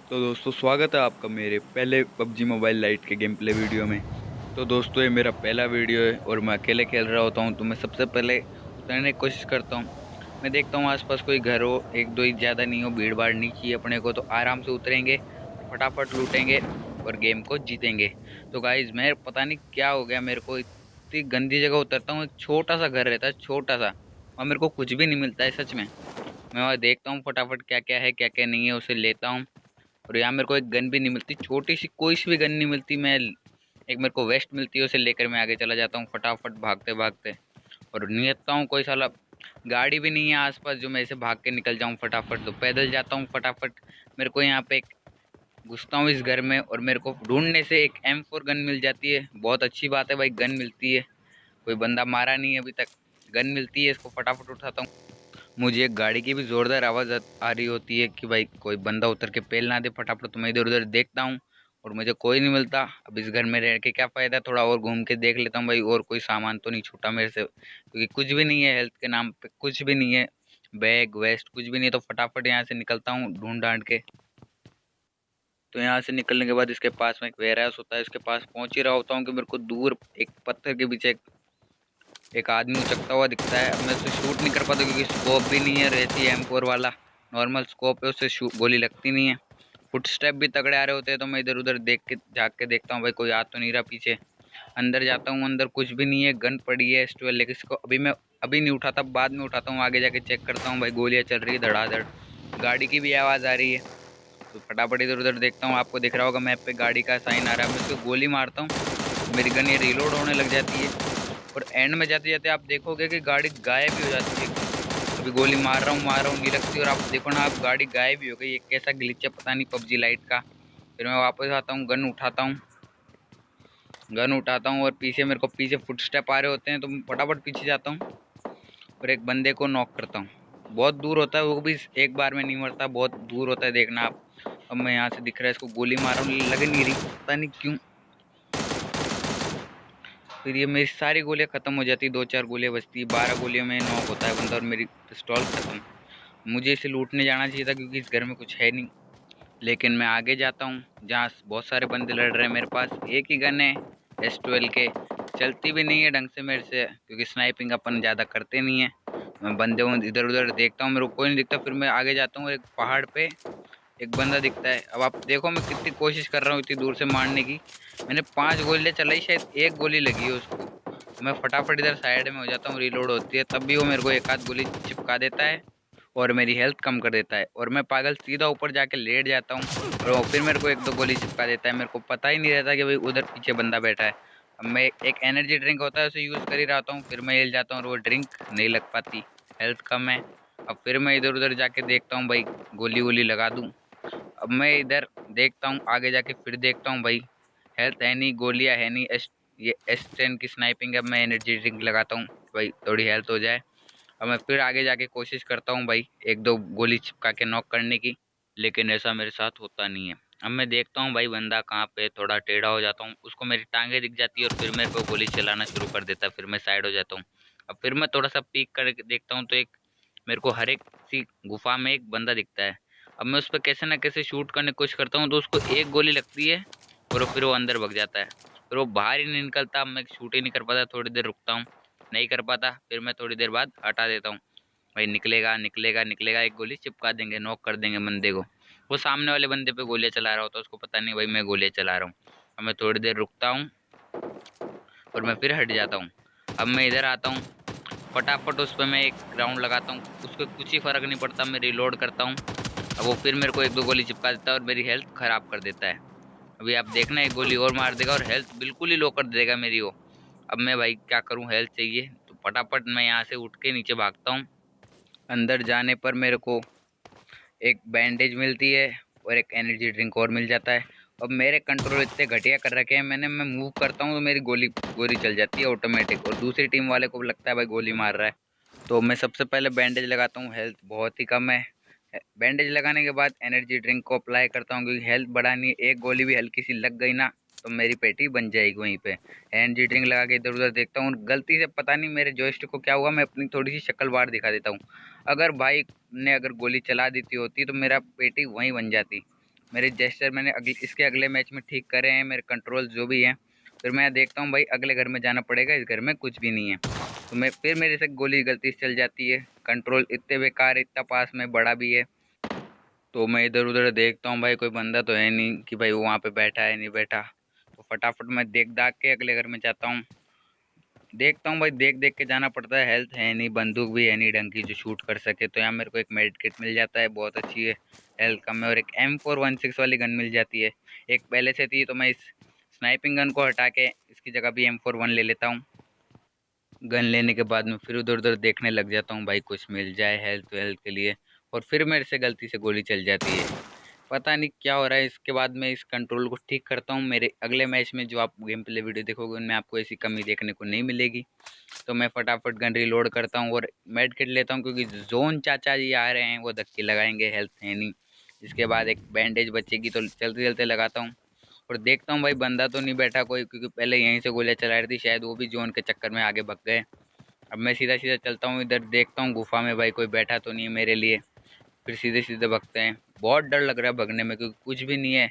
तो दोस्तों स्वागत है आपका मेरे पहले पबजी मोबाइल लाइट के गेम प्ले वीडियो में। तो दोस्तों ये मेरा पहला वीडियो है और मैं अकेले खेल रहा होता हूँ, तो मैं सबसे पहले उतरने की कोशिश करता हूँ। मैं देखता हूँ आसपास कोई घर हो, एक दो ही, ज़्यादा नहीं हो, भीड़ भाड़ नहीं चाहिए अपने को, तो आराम से उतरेंगे और फटाफट लूटेंगे और गेम को जीतेंगे। तो गाइज मैं पता नहीं क्या हो गया, मेरे को इतनी गंदी जगह उतरता हूँ। एक छोटा सा घर रहता है, छोटा सा, और मेरे को कुछ भी नहीं मिलता है सच में। मैं वहाँ देखता हूँ फटाफट क्या क्या है क्या क्या नहीं है, उसे लेता हूँ। और यहाँ मेरे को एक गन भी नहीं मिलती, छोटी सी कोई सी भी गन नहीं मिलती। मैं एक मेरे को वेस्ट मिलती है, उसे लेकर मैं आगे चला जाता हूँ फटाफट भागते भागते। और नियतता हूँ कोई साला गाड़ी भी नहीं है आसपास जो मैं ऐसे भाग के निकल जाऊँ फटाफट, तो पैदल जाता हूँ फटाफट। मेरे को यहाँ पे एक घुसता हूँ इस घर में और मेरे को ढूंढने से एक M4 गन मिल जाती है। बहुत अच्छी बात है भाई, गन मिलती है, कोई बंदा मारा नहीं है अभी तक। गन मिलती है, इसको फटाफट उठाता हूँ। मुझे एक गाड़ी की भी जोरदार आवाज़ आ रही होती है कि भाई कोई बंदा उतर के पेल ना दे फटाफट। तो मैं इधर उधर देखता हूँ और मुझे कोई नहीं मिलता। अब इस घर में रह के क्या फ़ायदा, थोड़ा और घूम के देख लेता हूँ भाई, और कोई सामान तो नहीं छूटा मेरे से, क्योंकि कुछ भी नहीं है, हेल्थ के नाम पे कुछ भी नहीं है, बैग वेस्ट कुछ भी नहीं है। तो फटाफट यहाँ से निकलता हूँ ढूंढ डांड के। तो यहाँ से निकलने के बाद इसके पास में एक वेयर हाउस होता है, इसके पास पहुँच ही रहा होता हूँ कि मेरे को दूर एक पत्थर के पीछे एक आदमी उचकता हुआ दिखता है। अब मैं उसे शूट नहीं कर पाता क्योंकि स्कोप भी नहीं है, रहती है M4 वाला नॉर्मल स्कोप है, उससे गोली लगती नहीं है। फुट स्टेप भी तगड़े आ रहे होते हैं, तो मैं इधर उधर देख के झाँक के देखता हूँ भाई कोई आ तो नहीं रहा पीछे। अंदर जाता हूँ, अंदर कुछ भी नहीं है, गन पड़ी है S12, लेकिन इसको अभी नहीं उठाता, बाद में उठाता हूँ। आगे जाके चेक करता हूँ भाई, गोलियाँ चल रही है धड़ाधड़, गाड़ी की भी आवाज़ आ रही है। तो फटाफट इधर उधर देखता हूँ, आपको दिख रहा होगा मैप पे गाड़ी का साइन आ रहा है। मैं उसको गोली मारता हूँ, मेरी गन ये रिलोड होने लग जाती है। और एंड में जाते जाते आप देखोगे कि गाड़ी गायब भी हो जाती है एकदम। अभी गोली मार रहा हूँ नहीं लगती, और आप देखो ना, आप गाड़ी गायब भी हो गई। ये कैसा ग्लिच है पता नहीं पबजी लाइट का। फिर मैं वापस आता हूँ, गन उठाता हूँ और पीछे मेरे को पीछे फुट स्टेप आ रहे होते हैं, तो मैं फटाफट पीछे जाता हूँ और एक बंदे को नॉक करता हूँ। बहुत दूर होता है, वो भी एक बार में नहीं मरता, बहुत दूर होता है, देखना आप। अब मैं यहाँ से दिख रहा है, इसको गोली मार रहा हूँ, लग नहीं रही, पता नहीं क्यों। फिर ये मेरी सारी गोलियां खत्म हो जाती, दो चार गोलियां बचती है, 12 गोलियों में नॉक होता है बंदा और मेरी पिस्तौल खत्म। मुझे इसे लूटने जाना चाहिए था क्योंकि इस घर में कुछ है नहीं, लेकिन मैं आगे जाता हूँ जहाँ बहुत सारे बंदे लड़ रहे हैं। मेरे पास एक ही गन है S12 के, चलती भी नहीं है ढंग से मेरे से, क्योंकि स्नाइपिंग अपन ज़्यादा करते नहीं है। मैं बंदे इधर उधर देखता हूँ, मेरे को कोई नहीं दिखता। फिर मैं आगे जाता हूँ, एक पहाड़ पे एक बंदा दिखता है। अब आप देखो मैं कितनी कोशिश कर रहा हूँ इतनी दूर से मारने की। मैंने 5 गोलियाँ चलाई, शायद एक गोली लगी है उसको। मैं फटाफट इधर साइड में हो जाता हूँ, रिलोड होती है, तब भी वो मेरे को एक आध गोली चिपका देता है और मेरी हेल्थ कम कर देता है। और मैं पागल सीधा ऊपर जाके लेट जाता हूँ और वो फिर मेरे को एक दो गोली चिपका देता है। मेरे को पता ही नहीं रहता कि भाई उधर पीछे बंदा बैठा है। अब मैं एक एनर्जी ड्रिंक होता है, उसे यूज़ कर ही रहा हूँ, फिर मैं हिल जाता हूँ और वो ड्रिंक नहीं लग पाती, हेल्थ कम है। अब फिर मैं इधर उधर जाके देखता हूँ भाई गोली वोली लगा दूँ। अब मैं इधर देखता हूँ आगे जाके, फिर देखता हूँ भाई हेल्थ है नहीं, गोलियाँ है नहीं। ये S10 की स्नाइपिंग। अब मैं एनर्जी ड्रिंक लगाता हूँ भाई थोड़ी हेल्थ हो जाए। अब मैं फिर आगे जाके कोशिश करता हूँ भाई एक दो गोली चिपका के नॉक करने की, लेकिन ऐसा मेरे साथ होता नहीं है। अब मैं देखता हूँ भाई बंदा कहाँ पे, थोड़ा टेढ़ा हो जाता हूँ, उसको मेरी टांगे दिख जाती है और फिर मेरे को गोली चलाना शुरू कर देता है। फिर मैं साइड हो जाता हूँ। अब फिर मैं थोड़ा सा पीक कर देखता हूँ, तो एक मेरे को हर एक सी गुफा में एक बंदा दिखता है। अब मैं उस पर कैसे ना कैसे शूट करने की कोशिश करता हूँ, तो उसको एक गोली लगती है और फिर वो अंदर भग जाता है, फिर वो बाहर ही नहीं निकलता। अब मैं शूट ही नहीं कर पाता, थोड़ी देर रुकता हूँ, नहीं कर पाता, फिर मैं थोड़ी देर बाद हटा देता हूँ। भाई निकलेगा निकलेगा निकलेगा, एक गोली चिपका देंगे, नॉक कर देंगे बंदे को। वो सामने वाले बंदे पे गोलियां चला रहा होता है, उसको पता नहीं भाई मैं गोलियां चला रहा हूँ। अब मैं थोड़ी देर रुकता हूँ और मैं फिर हट जाता हूँ। अब मैं इधर आता हूँ, फटाफट उस पर मैं एक राउंड लगाता हूँ, उसको कुछ ही फर्क नहीं पड़ता, मैं रिलोड करता हूँ। अब वो फिर मेरे को एक दो गोली चिपका देता है और मेरी हेल्थ खराब कर देता है। अभी आप देखना एक गोली और मार देगा और हेल्थ बिल्कुल ही लो कर देगा मेरी वो। अब मैं भाई क्या करूँ, हेल्थ चाहिए, तो फटाफट मैं यहाँ से उठ के नीचे भागता हूँ। अंदर जाने पर मेरे को एक बैंडेज मिलती है और एक एनर्जी ड्रिंक और मिल जाता है। अब मेरे कंट्रोल इतने घटिया कर रखे हैं मैंने, मैं मूव करता हूँ तो मेरी गोली गोली चल जाती है ऑटोमेटिक, और दूसरी टीम वाले को लगता है भाई गोली मार रहा है। तो मैं सबसे पहले बैंडेज लगाता हूँ, हेल्थ बहुत ही कम है। बैंडेज लगाने के बाद एनर्जी ड्रिंक को अप्लाई करता हूँ, क्योंकि हेल्थ बढ़ानी है। एक गोली भी हल्की सी लग गई ना तो मेरी पेटी बन जाएगी वहीं पे। एनर्जी ड्रिंक लगा के इधर उधर देखता हूँ, गलती से पता नहीं मेरे जॉयस्टिक को क्या हुआ, मैं अपनी थोड़ी सी शक्ल बाहर दिखा देता हूँ। अगर भाई ने अगर गोली चला देती होती तो मेरा पेटी वहीं बन जाती। मेरे जेस्चर मैंने इसके अगले मैच में ठीक करे हैं, मेरे कंट्रोल जो भी हैं। फिर मैं देखता हूँ भाई अगले घर में जाना पड़ेगा, इस घर में कुछ भी नहीं है। तो मैं फिर मेरे से गोली गलती से चल जाती है। कंट्रोल इतने बेकार, इतना पास में बड़ा भी है। तो मैं इधर उधर देखता हूँ भाई कोई बंदा तो है नहीं कि भाई वो वहाँ पे बैठा है नहीं बैठा। तो फटाफट मैं देख दाख के अगले घर में जाता हूँ। देखता हूँ भाई, देख देख के जाना पड़ता है। हेल्थ है नहीं, बंदूक भी है नहीं ढंग की जो शूट कर सके। तो यहाँ मेरे को एक मेड किट मिल जाता है, बहुत अच्छी है, हेल्थ कम है। और एक M416 वाली गन मिल जाती है। एक पहले से थी तो मैं इस स्नाइपिंग गन को हटा के इसकी जगह भी M41 ले लेता हूँ। गन लेने के बाद में फिर उधर उधर देखने लग जाता हूँ भाई कुछ मिल जाए हेल्थ वेल्थ के लिए। और फिर मेरे से गलती से गोली चल जाती है, पता नहीं क्या हो रहा है। इसके बाद मैं इस कंट्रोल को ठीक करता हूँ। मेरे अगले मैच में जो आप गेम प्ले वीडियो देखोगे उनमें आपको ऐसी कमी देखने को नहीं मिलेगी। तो मैं फटाफट गन रिलोड करता हूँ और मेड किट लेता हूँ, क्योंकि जोन चाचा जी आ रहे हैं, वो धक्के लगाएंगे, हेल्थ है नहीं। इसके बाद एक बैंडेज बचेगी तो चलते चलते लगाता हूँ। और देखता हूँ भाई बंदा तो नहीं बैठा कोई, क्योंकि पहले यहीं से गोलियाँ चला रही थी, शायद वो भी जोन के चक्कर में आगे भग गए। अब मैं सीधा सीधा चलता हूँ, इधर देखता हूँ गुफा में भाई कोई बैठा तो नहीं है मेरे लिए। फिर सीधे सीधे भगते हैं। बहुत डर लग रहा है भगने में, क्योंकि कुछ भी नहीं है,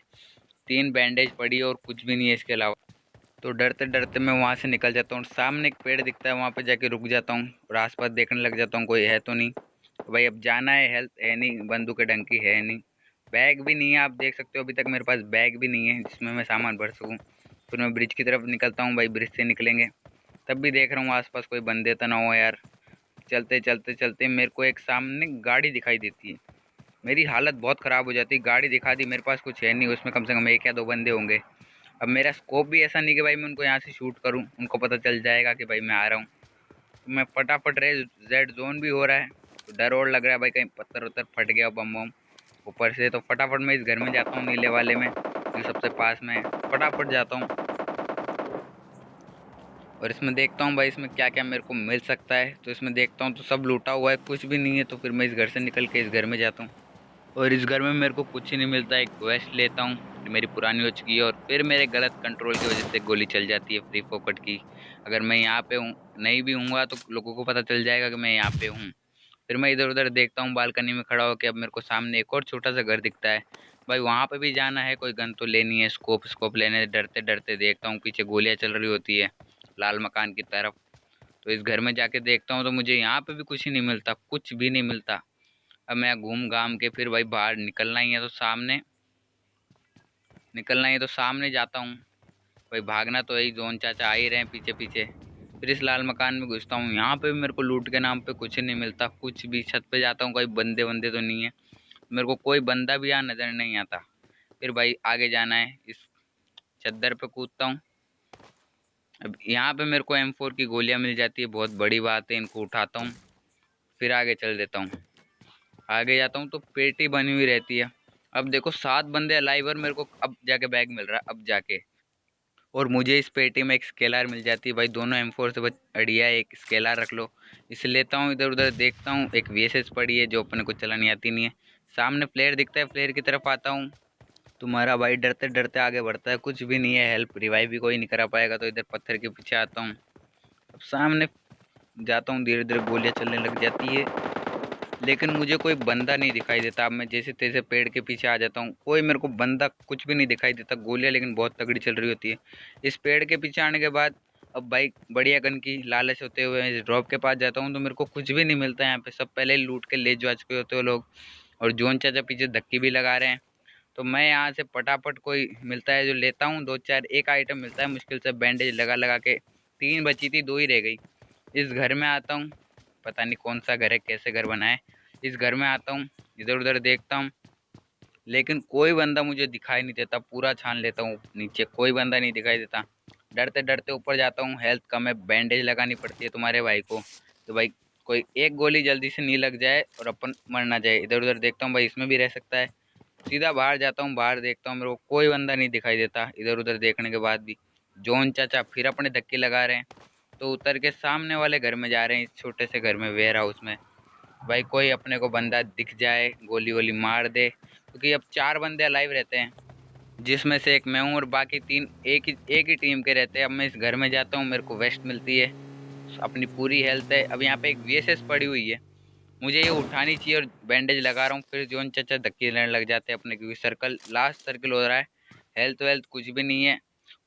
3 बैंडेज पड़ी है और कुछ भी नहीं है इसके अलावा। तो डरते डरते मैं वहाँ से निकल जाता हूँ। सामने एक पेड़ दिखता है, वहाँ पे जाके रुक जाता हूँ और आसपास देखने लग जाता हूँ कोई है तो नहीं। तो भाई अब जाना है, हेल्थ है नहीं, बंदूक के ढंग की है नहीं, बैग भी नहीं है। आप देख सकते हो अभी तक मेरे पास बैग भी नहीं है जिसमें मैं सामान भर सकूँ। फिर मैं ब्रिज की तरफ निकलता हूँ भाई, ब्रिज से निकलेंगे तब भी देख रहा हूँ आसपास कोई बंदे तो ना हो यार। चलते चलते चलते मेरे को एक सामने गाड़ी दिखाई देती है, मेरी हालत बहुत ख़राब हो जाती है। गाड़ी दिखा दी, मेरे पास कुछ है नहीं, उसमें कम से कम 1 या 2 बंदे होंगे। अब मेरा स्कोप भी ऐसा नहीं कि भाई मैं उनको यहाँ से शूट करूँ, उनको पता चल जाएगा कि भाई मैं आ रहा हूँ। तो मैं फटाफट रहे, जेड जोन भी हो रहा है तो डर और लग रहा है भाई कहीं पत्थर उत्तर फट गया बम बम ऊपर से। तो फटाफट मैं इस घर में जाता हूँ नीले वाले में, जो सबसे पास में है। फटाफट जाता हूँ और इसमें देखता हूँ भाई इसमें क्या क्या मेरे को मिल सकता है। तो इसमें देखता हूँ तो सब लूटा हुआ है, कुछ भी नहीं है। तो फिर मैं इस घर से निकल के इस घर में जाता हूँ और इस घर में मेरे को कुछ ही नहीं मिलता। एक वेस्ट लेता हूँ जो मेरी पुरानी हो चुकी है, और फिर मेरे गलत कंट्रोल की वजह से गोली चल जाती है फ्री फोकट की। अगर मैं यहाँ पे हूँ नहीं भी हूँगा तो लोगों को पता चल जाएगा कि मैं यहाँ पे हूँ। फिर मैं इधर उधर देखता हूँ बालकनी में खड़ा होकर। अब मेरे को सामने एक और छोटा सा घर दिखता है, भाई वहाँ पे भी जाना है, कोई गन तो लेनी है। स्कोप स्कोप लेने डरते डरते देखता हूँ पीछे गोलियाँ चल रही होती है लाल मकान की तरफ। तो इस घर में जाके देखता हूँ तो मुझे यहाँ पे भी कुछ ही नहीं मिलता, कुछ भी नहीं मिलता। अब मैं घूम घाम के फिर भाई बाहर निकलना ही है, तो सामने निकलना ही है तो सामने जाता हूँ। भाई भागना तो यही, जोन चाचा आ ही रहे हैं पीछे पीछे। फिर इस लाल मकान में घुसता हूँ, यहाँ पे भी मेरे को लूट के नाम पे कुछ नहीं मिलता, कुछ भी। छत पे जाता हूँ, कोई बंदे वंदे तो नहीं है, मेरे को कोई बंदा भी यहाँ नज़र नहीं आता। फिर भाई आगे जाना है, इस चद्दर पे कूदता हूँ। अब यहाँ पे मेरे को M4 की गोलियाँ मिल जाती है, बहुत बड़ी बात है। इनको उठाता हूँ, फिर आगे चल देता हूँ। आगे जाता हूँ तो पेटी बनी हुई रहती है। अब देखो 7 बंदे अलाइव और मेरे को अब जाके बैग मिल रहा है, अब जाके। और मुझे इस पेटी में एक स्केलर मिल जाती है। भाई दोनों M4 से बढ़िया एक स्केलर रख लो, इसे लेता हूँ। इधर उधर देखता हूँ, एक VSS पड़ी है जो अपने को चलानी आती नहीं है। सामने प्लेयर दिखता है, प्लेयर की तरफ आता हूँ। तुम्हारा भाई डरते डरते आगे बढ़ता है, कुछ भी नहीं है, हेल्प रिवाइव भी कोई नहीं करा पाएगा। तो इधर पत्थर के पीछे आता हूँ। अब सामने जाता हूँ, धीरे धीरे गोलियाँ चलने लग जाती है, लेकिन मुझे कोई बंदा नहीं दिखाई देता। अब मैं जैसे तैसे पेड़ के पीछे आ जाता हूँ, कोई मेरे को बंदा कुछ भी नहीं दिखाई देता। गोलियाँ लेकिन बहुत तगड़ी चल रही होती है। इस पेड़ के पीछे आने के बाद अब भाई बढ़िया गन की लालच होते हुए इस ड्रॉप के पास जाता हूँ, तो मेरे को कुछ भी नहीं मिलता। यहाँ पे सब पहले लूट के ले जा चुके होते हो लोग, और जोन चाचा पीछे धक्की भी लगा रहे हैं। तो मैं यहाँ से फटाफट कोई मिलता है जो लेता हूँ, 2 4 एक आइटम मिलता है मुश्किल से, बैंडेज लगा लगा के 3 बची थी, 2 ही रह गई। इस घर में आता हूँ, पता नहीं कौन सा घर है, कैसे घर बना है। इस घर में आता हूँ, इधर उधर देखता हूँ, लेकिन कोई बंदा मुझे दिखाई नहीं देता। पूरा छान लेता हूँ नीचे, कोई बंदा नहीं दिखाई देता। डरते डरते ऊपर जाता हूँ, हेल्थ कम है, बैंडेज लगानी पड़ती है तुम्हारे भाई को। तो भाई कोई एक गोली जल्दी से नहीं लग जाए और अपन मर ना जाए। इधर उधर देखता हूँ, भाई इसमें भी रह सकता है। सीधा बाहर जाता हूँ, बाहर देखता हूँ, मेरे को कोई बंदा नहीं दिखाई देता। इधर उधर देखने के बाद भी जॉन चाचा फिर अपने धक्के लगा रहे हैं। तो उतर के सामने वाले घर में जा रहे हैं, इस छोटे से घर में, वेयर हाउस में। भाई कोई अपने को बंदा दिख जाए, गोली वोली मार दे, क्योंकि अब 4 बंदे अलाइव रहते हैं, जिसमें से एक मैं हूँ और बाकी 3 एक ही टीम के रहते हैं। अब मैं इस घर में जाता हूँ, मेरे को वेस्ट मिलती है, अपनी पूरी हेल्थ है। अब यहाँ पे एक VSS पड़ी हुई है, मुझे ये उठानी चाहिए और बैंडेज लगा रहा हूँ, फिर जोन चाचा धक्के लेने लग जाते हैं अपने, क्योंकि सर्कल लास्ट सर्कल हो रहा है, हेल्थ वेल्थ कुछ भी नहीं है।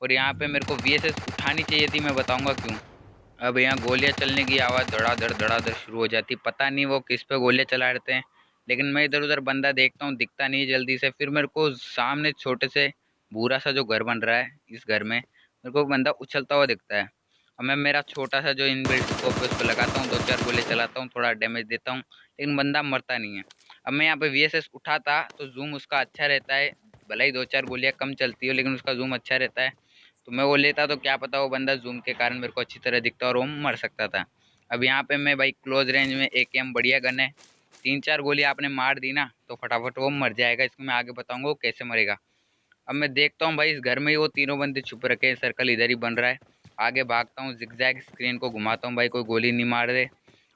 और यहाँ पे मेरे को VSS उठानी चाहिए थी, मैं बताऊँगा क्यों। अब यहाँ गोलियाँ चलने की आवाज़ धड़ाधड़ शुरू हो जाती, पता नहीं वो किस पे गोलियाँ चला रहे हैं। लेकिन मैं इधर उधर बंदा देखता हूँ, दिखता नहीं है जल्दी से। फिर मेरे को सामने छोटे से भूरा सा जो घर बन रहा है, इस घर में मेरे को बंदा उछलता हुआ दिखता है। अब मैं मेरा छोटा सा जो इनबिल्ट स्कोप है उस पर लगाता हूँ, 2-4 गोलियाँ चलाता हूँ, थोड़ा डैमेज देता हूँ, लेकिन बंदा मरता नहीं है। अब मैं यहाँ पे VSS उठाता तो जूम उसका अच्छा रहता है, भले ही 2-4 गोलियाँ कम चलती हो लेकिन उसका जूम अच्छा रहता है। तो मैं वो लेता तो क्या पता वो बंदा जूम के कारण मेरे को अच्छी तरह दिखता और वो मर सकता था। अब यहाँ पे मैं भाई क्लोज रेंज में AKM बढ़िया गन है, 3-4 गोली आपने मार दी ना तो फटाफट वो मर जाएगा। इसको मैं आगे बताऊंगा वो कैसे मरेगा। अब मैं देखता हूँ भाई इस घर में ही वो तीनों बंदे छुप रखे हैं, सर्कल इधर ही बन रहा है। आगे भागता हूँ, जिगजैग स्क्रीन को घुमाता हूँ, भाई कोई गोली नहीं मार रहे।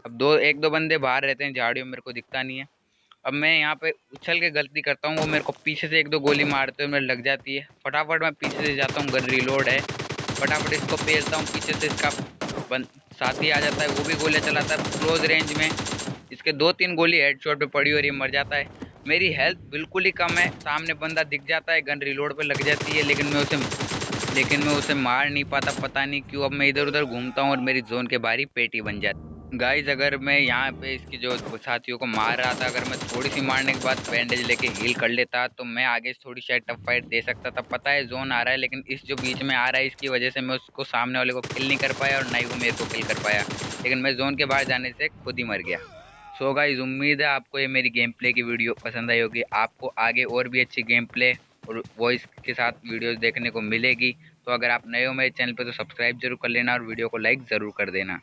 अब एक दो बंदे बाहर रहते हैं झाड़ियों में, मेरे को दिखता नहीं है। अब मैं यहाँ पे उछल के गलती करता हूँ, वो मेरे को पीछे से 1-2 गोली मारते हुए मेरे लग जाती है। फटाफट मैं पीछे से जाता हूँ, गन रिलोड है, फटाफट इसको पेलता हूँ। पीछे से इसका साथी आ जाता है, वो भी गोलियाँ चलाता है क्लोज रेंज में। इसके 2-3 गोली हेडशॉट पे पड़ी और ये मर जाता है। मेरी हेल्थ बिल्कुल ही कम है, सामने बंदा दिख जाता है, गन रिलोड पे लग जाती है, लेकिन मैं उसे मार नहीं पाता, पता नहीं क्यों। अब मैं इधर उधर घूमता हूँ और मेरी जोन के बाहर ही पेटी बन जाती है। गाइज अगर मैं यहाँ पे इसकी जो साथियों को मार रहा था, अगर मैं थोड़ी सी मारने के बाद बैंडेज लेके हील कर लेता तो मैं आगे थोड़ी शायद टफ फाइट दे सकता था। पता है जोन आ रहा है, लेकिन इस जो बीच में आ रहा है इसकी वजह से मैं उसको सामने वाले को किल नहीं कर पाया और ना ही वो मेरे को किल कर पाया, लेकिन मैं जोन के बाहर जाने से खुद ही मर गया। सो गाइस उम्मीद है आपको ये मेरी गेम प्ले की वीडियो पसंद आई होगी। आपको आगे और भी अच्छी गेम प्ले और वॉइस के साथ वीडियोस देखने को मिलेगी। तो अगर आप नए हो मेरे चैनल पर तो सब्सक्राइब जरूर कर लेना और वीडियो को लाइक ज़रूर कर देना।